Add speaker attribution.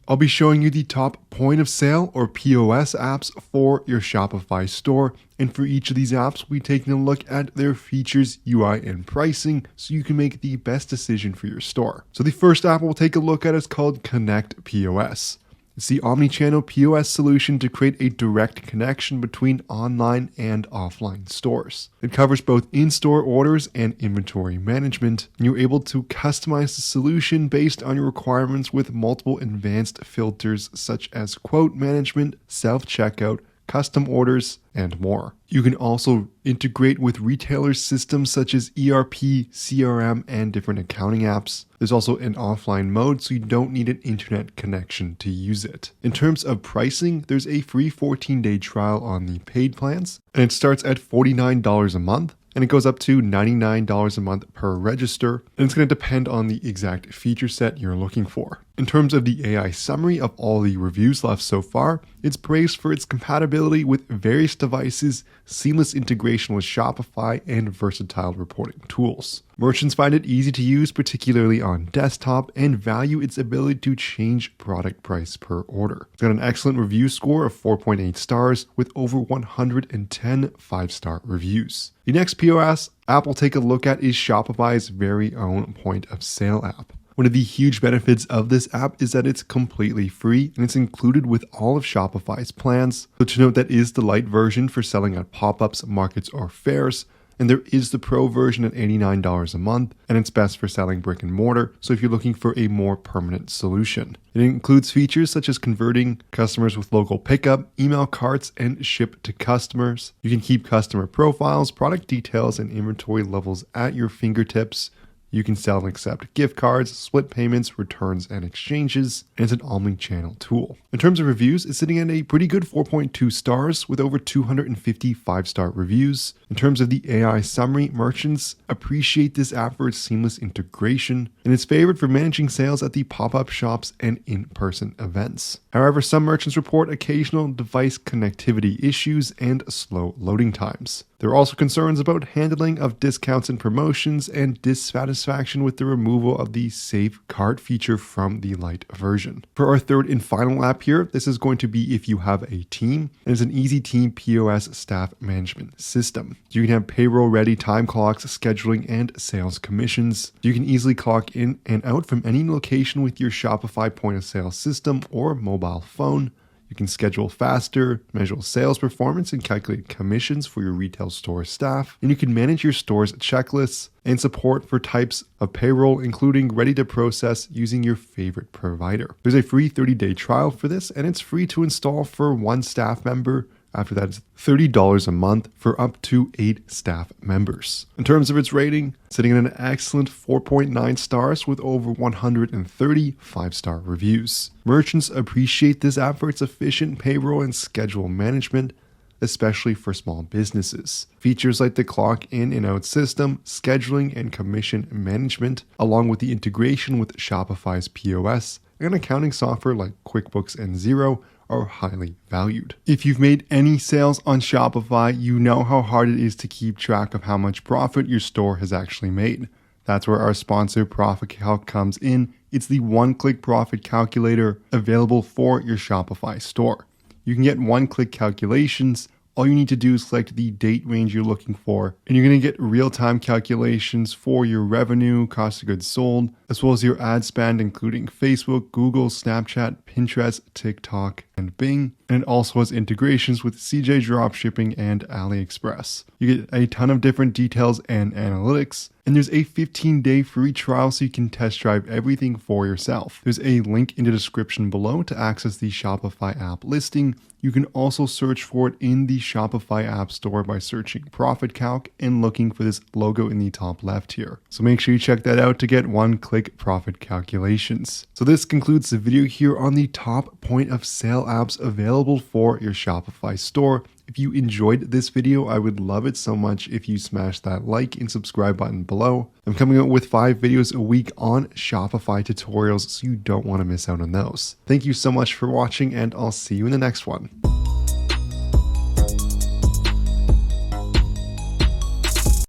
Speaker 1: I'll be showing you the top point of sale or POS apps for your Shopify store. And for each of these apps, we're taking a look at their features, UI, and pricing so you can make the best decision for your store. So the first app we'll take a look at is called Connect POS. It's the omnichannel POS solution to create a direct connection between online and offline stores. It covers both in-store orders and inventory management, and you're able to customize the solution based on your requirements with multiple advanced filters such as quote management, self-checkout, custom orders, and more. You can also integrate with retailers' systems such as ERP, CRM, and different accounting apps. There's also an offline mode, so you don't need an internet connection to use it. In terms of pricing, there's a free 14-day trial on the paid plans, and it starts at $49 a month. And it goes up to $99 a month per register, and it's going to depend on the exact feature set you're looking for. In terms of the AI summary of all the reviews left so far, it's praised for its compatibility with various devices, seamless integration with Shopify, and versatile reporting tools. Merchants find it easy to use, particularly on desktop, and value its ability to change product price per order. It's got an excellent review score of 4.8 stars with over 110 5-star reviews. The next POS app we'll take a look at is Shopify's very own point of sale app. One of the huge benefits of this app is that it's completely free and it's included with all of Shopify's plans. So to note, that is the light version for selling at pop-ups, markets, or fairs. And there is the pro version at $89 a month, and it's best for selling brick and mortar, so if you're looking for a more permanent solution. It includes features such as converting customers with local pickup, email carts, and ship to customers. You can keep customer profiles, product details, and inventory levels at your fingertips. You can sell and accept gift cards, split payments, returns, and exchanges, and it's an omni-channel tool. In terms of reviews, it's sitting at a pretty good 4.2 stars with over 250 5-star reviews. In terms of the AI summary, merchants appreciate this app for its seamless integration, and it's favored for managing sales at the pop-up shops and in-person events. However, some merchants report occasional device connectivity issues and slow loading times. There are also concerns about handling of discounts and promotions and dissatisfaction with the removal of the Save Cart feature from the light version. For our third and final app here, this is going to be if you have a team, and it's an easy team POS staff management system. You can have payroll ready time clocks, scheduling, and sales commissions. You can easily clock in and out from any location with your Shopify point of sale system or mobile phone. You can schedule faster, measure sales performance, and calculate commissions for your retail store staff. And you can manage your store's checklists and support for types of payroll, including ready to process using your favorite provider. There's a free 30-day trial for this, and it's free to install for one staff member. After that, it's $30 a month for up to 8 staff members. In terms of its rating, sitting at an excellent 4.9 stars with over 130 5-star reviews. Merchants appreciate this app for its efficient payroll and schedule management, especially for small businesses. Features like the clock in and out system, scheduling, and commission management, along with the integration with Shopify's POS and accounting software like QuickBooks and Xero, are highly valued. If you've made any sales on Shopify, you know how hard it is to keep track of how much profit your store has actually made. That's where our sponsor Profit Calc comes in. It's the one-click profit calculator available for your Shopify store. You can get one-click calculations. All you need to do is select the date range you're looking for, and you're going to get real-time calculations for your revenue, cost of goods sold, as well as your ad spend, including Facebook, Google, Snapchat, Pinterest, TikTok, and Bing. And it also has integrations with CJ Dropshipping and AliExpress. You get a ton of different details and analytics, and there's a 15-day free trial so you can test drive everything for yourself. There's a link in the description below to access the Shopify app listing. You can also search for it in the Shopify App Store by searching Profit Calc and looking for this logo in the top left here. So make sure you check that out to get one-click profit calculations. So this concludes the video here on the top point of sale apps available for your Shopify store. If you enjoyed this video, I would love it so much if you smash that like and subscribe button below. I'm coming out with 5 videos a week on Shopify tutorials, so you don't want to miss out on those. Thank you so much for watching, and I'll see you in the next one.